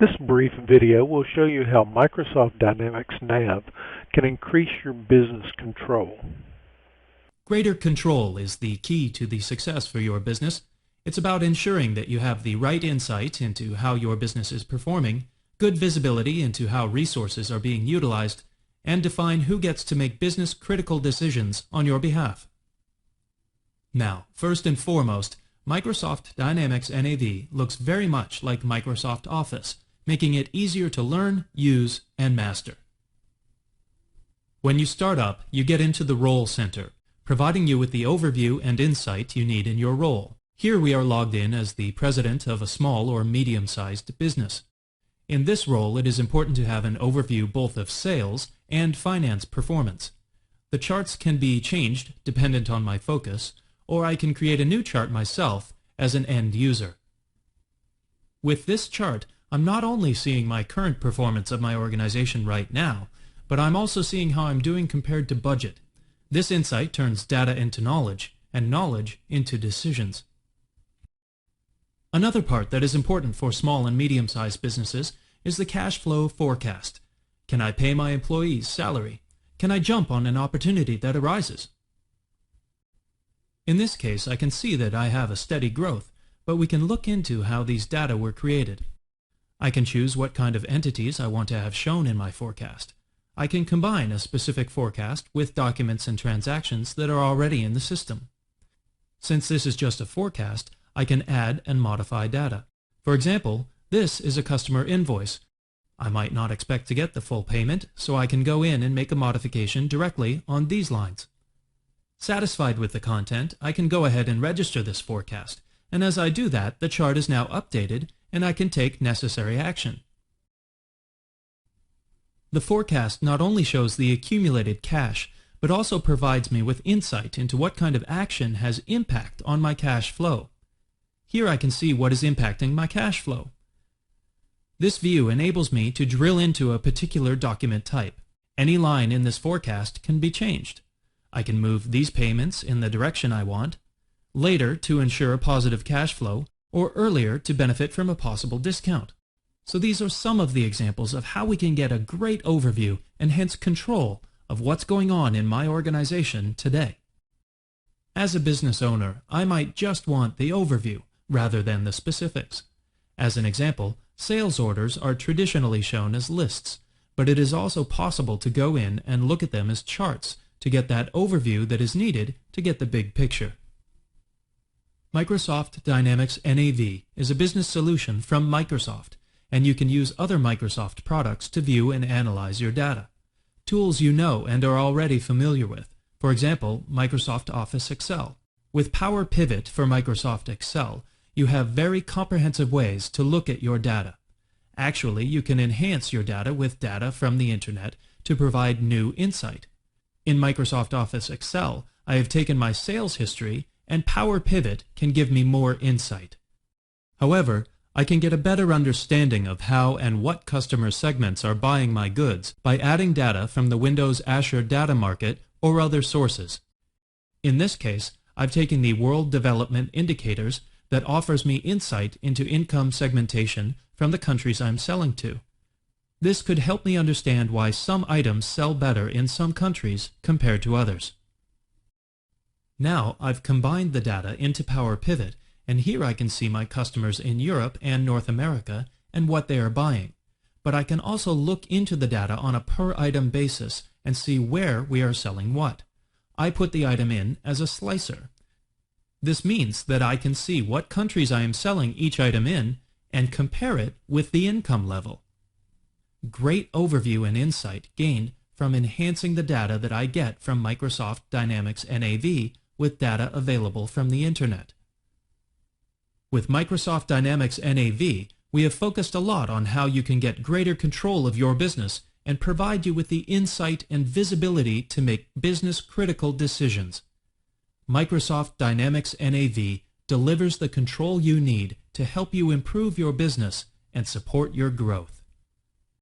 This brief video will show you how Microsoft Dynamics NAV can increase your business control. Greater control is the key to the success for your business. It's about ensuring that you have the right insight into how your business is performing, good visibility into how resources are being utilized, and define who gets to make business-critical decisions on your behalf. Now, first and foremost, Microsoft Dynamics NAV looks very much like Microsoft Office, making it easier to learn, use, and master. When you start up, you get into the Role Center, providing you with the overview and insight you need in your role. Here we are logged in as the president of a small or medium-sized business. In this role, it is important to have an overview both of sales and finance performance. The charts can be changed dependent on my focus, or I can create a new chart myself as an end user. With this chart, I'm not only seeing my current performance of my organization right now, but I'm also seeing how I'm doing compared to budget. This insight turns data into knowledge, and knowledge into decisions. Another part that is important for small and medium-sized businesses is the cash flow forecast. Can I pay my employees' salary? Can I jump on an opportunity that arises? In this case, I can see that I have a steady growth, but we can look into how these data were created. I can choose what kind of entities I want to have shown in my forecast. I can combine a specific forecast with documents and transactions that are already in the system. Since this is just a forecast, I can add and modify data. For example, this is a customer invoice. I might not expect to get the full payment, so I can go in and make a modification directly on these lines. Satisfied with the content, I can go ahead and register this forecast, and as I do that, the chart is now updated and I can take necessary action. The forecast not only shows the accumulated cash, but also provides me with insight into what kind of action has impact on my cash flow. Here I can see what is impacting my cash flow. This view enables me to drill into a particular document type. Any line in this forecast can be changed. I can move these payments in the direction I want, later to ensure a positive cash flow, or earlier to benefit from a possible discount. So these are some of the examples of how we can get a great overview and hence control of what's going on in my organization today. As a business owner, I might just want the overview rather than the specifics. As an example, sales orders are traditionally shown as lists, but it is also possible to go in and look at them as charts to get that overview that is needed to get the big picture. Microsoft Dynamics NAV is a business solution from Microsoft, and you can use other Microsoft products to view and analyze your data. Tools you know and are already familiar with, for example, Microsoft Office Excel. With Power Pivot for Microsoft Excel, you have very comprehensive ways to look at your data. Actually, you can enhance your data with data from the Internet to provide new insight. In Microsoft Office Excel, I have taken my sales history, and Power Pivot can give me more insight. However, I can get a better understanding of how and what customer segments are buying my goods by adding data from the Windows Azure Data Market or other sources. In this case, I've taken the World Development Indicators that offers me insight into income segmentation from the countries I'm selling to. This could help me understand why some items sell better in some countries compared to others. Now I've combined the data into Power Pivot, and here I can see my customers in Europe and North America and what they are buying. But I can also look into the data on a per-item basis and see where we are selling what. I put the item in as a slicer. This means that I can see what countries I am selling each item in and compare it with the income level. Great overview and insight gained from enhancing the data that I get from Microsoft Dynamics NAV with data available from the Internet. With Microsoft Dynamics NAV, we have focused a lot on how you can get greater control of your business and provide you with the insight and visibility to make business-critical decisions. Microsoft Dynamics NAV delivers the control you need to help you improve your business and support your growth.